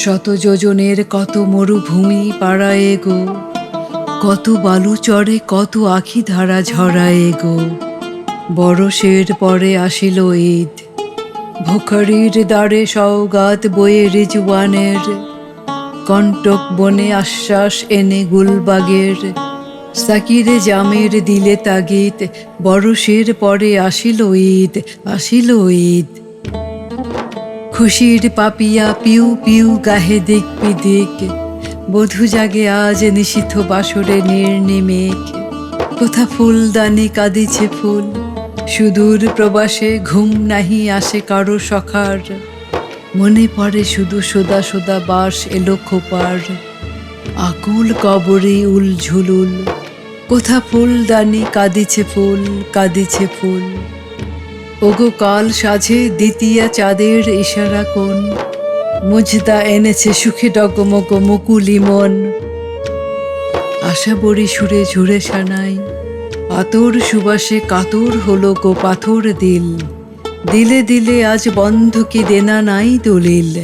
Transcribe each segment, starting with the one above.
শত যোজনের কত মরুভূমি পাড়ায়ে গো, কত বালু চরে কত আখি ধারা ঝরায়ে গো। বরষের পরে আসিল ঈদ, ভোখারির দ্বারে সওগাত বয়ে রিজওয়ানের, কণ্টক বনে আশ্বাস এনে গুলবাগের, সাকিরে জামের দিলে তাগিদ, বরষের পরে আসিল ঈদ, আসিল ঈদ। খুশির পাপিয়া পিউ পিউ গাহে দিক বিদিক, বধূ জাগে আজ নিশীথ বাসরে নির্নিমেক। কোথা ফুলদানি কাঁদিছে ফুল, সুদূর প্রবাসে ঘুম নাহি আসে কারো সখার। মনে পড়ে শুধু সোদা সোদা বাস এলো খোপার, আকুল কবরে উল ঝুলুল। কোথা ফুলদানি কাঁদিছে ফুল, কাঁদিছে ফুল। ওগো কাল সাঝে দ্বিতীয়া চাঁদের ইশারা কোন, মুজদা এনেছে সুখে ডগমগ মুকুলি মন। আশা বড়ি সুরে ঝুরে সানাই, আতর সুবাসে কাতর হলো গো পাথর দিল। দিলে দিলে আজ বন্ধ কি দেনা নাই দলিল,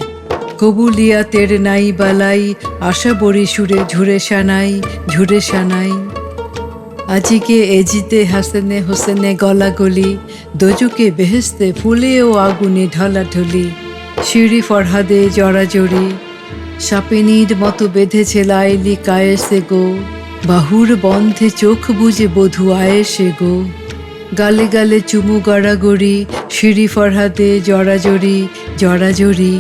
কবুলিয়াতের নাই বালাই। আশা বড়ি সুরে ঝুরে সানাই, ঝুরে সানাই। আজিকে এজিতে হাসেনে হোসেনে গলাগলি, দোজকে বেহেস্তে ফুলে ও আগুনে ঢলাঢলি। সিঁড়ি ফরহাদে জড়াজড়ি, সাপেনির মতো বেঁধেছে লাইলি কায়েসে গো। বাহুর বন্ধে চোখ বুজে বধূ আয়েসে গো। গালে গালে চুমু গড়াগড়ি, সিঁড়ি ফরহাদে জড়াজড়ি, জড়াজড়ি।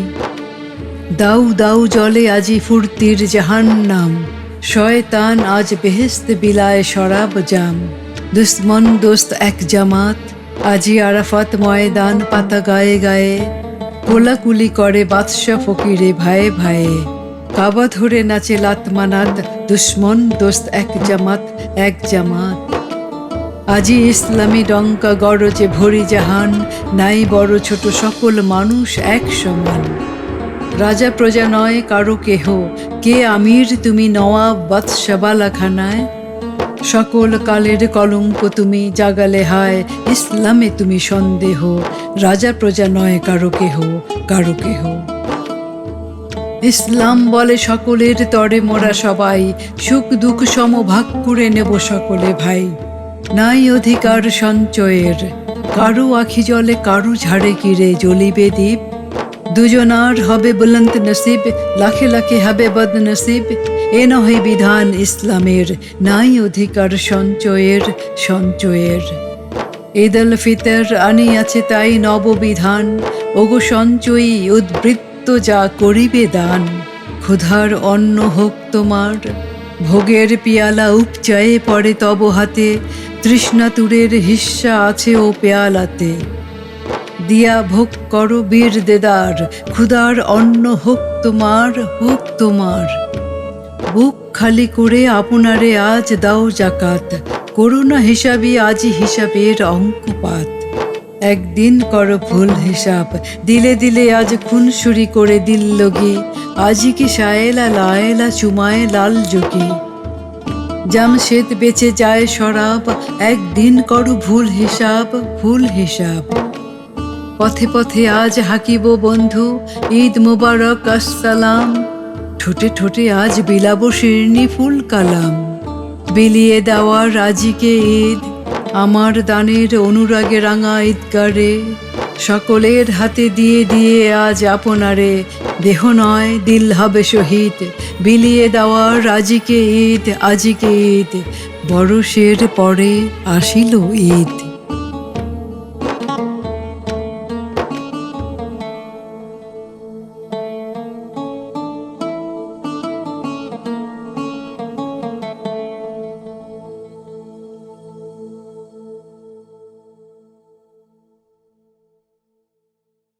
দাউ দাউ জলে আজি ফুর্তির জাহান্নাম, শয়তান আজ বেহেস্তে বিলায় শরাব জাম। দুশ্মন দোস্ত এক জামাত, আজি আরাফাত ময়দান পাতা গায়ে গায়ে। কোলাকুলি করে বাদশা ফকিরে ভায়ে ভায়ে, কাবা ধরে নাচে লাতমানাত। দুশ্মন দোস্ত এক জামাত, এক জামাত। আজি ইসলামী ডঙ্কা গরজে ভরি জাহান, নাই বড় ছোট সকল মানুষ এক সমান। রাজা প্রজা নয় কারো কেহ, কে আমির তুমি নওয়াব বাদশাবালাখানায়। সকল কালের কলঙ্ক তুমি জাগালে হায়, ইসলামে তুমি সন্দেহ। রাজা প্রজা নয় কারো কেহ, কারো কেহ। ইসলাম বলে সকলের তরে মোরা সবাই, সুখ দুঃখ সমভাগ করে নেব সকলে ভাই। নাই অধিকার সঞ্চয়ের, কারো আখি জলে কারো ঝাড়ে কিরে জ্বলিবে দ্বীপ। দুজনার হবে বুলন্ত নসিব, লাখে লাখে হবে বদনসিব। এ নহে বিধান ইসলামের, নাই অধিকার সঞ্চয়ের, সঞ্চয়ের। ঈদ উল ফিতর আনিয়াছে তাই নববিধান, ওগো সঞ্চয়ী উদ্বৃত্ত যা করিবে দান। ক্ষুধার অন্ন হোক তোমার, ভোগের পিয়ালা উপচায়ে পড়ে তব হাতে। তৃষ্ণাতুরের হিস্সা আছে ও পেয়ালাতে, দিয়া ভোগ করো বীর দেদার। ক্ষুধার অন্ন হোক তোমার, হোক তোমার। বুক খালি করে আপনারে আজ দাও জাকাত, করুণা হিসাবই আজি হিসাবের অঙ্কপাত। একদিন করো ভুল হিসাব, দিলে দিলে আজ খুনসুরি করে দিল লগি। আজি কি সায়েলা লায়েলা চুমায় লাল যোগী, জামশেদ বেঁচে যায় শরাব। একদিন করো ভুল হিসাব, ভুল হিসাব। পথে পথে আজ হাকিব বন্ধু, ঈদ মুবারক আসসালাম। ঠোঁটে ঠোঁটে আজ বিলাব শিরনি ফুল কালাম। বিলিয়ে দেওয়ার আজিকে ঈদ, আমার দানের অনুরাগে রাঙা ঈদগারে। সকলের হাতে দিয়ে দিয়ে আজ আপনারে, দেহ নয় দিল হবে শহীদ। বিলিয়ে দেওয়ার আজিকে ঈদ, আজিকে ঈদ। বরষের পরে আসিল ঈদ।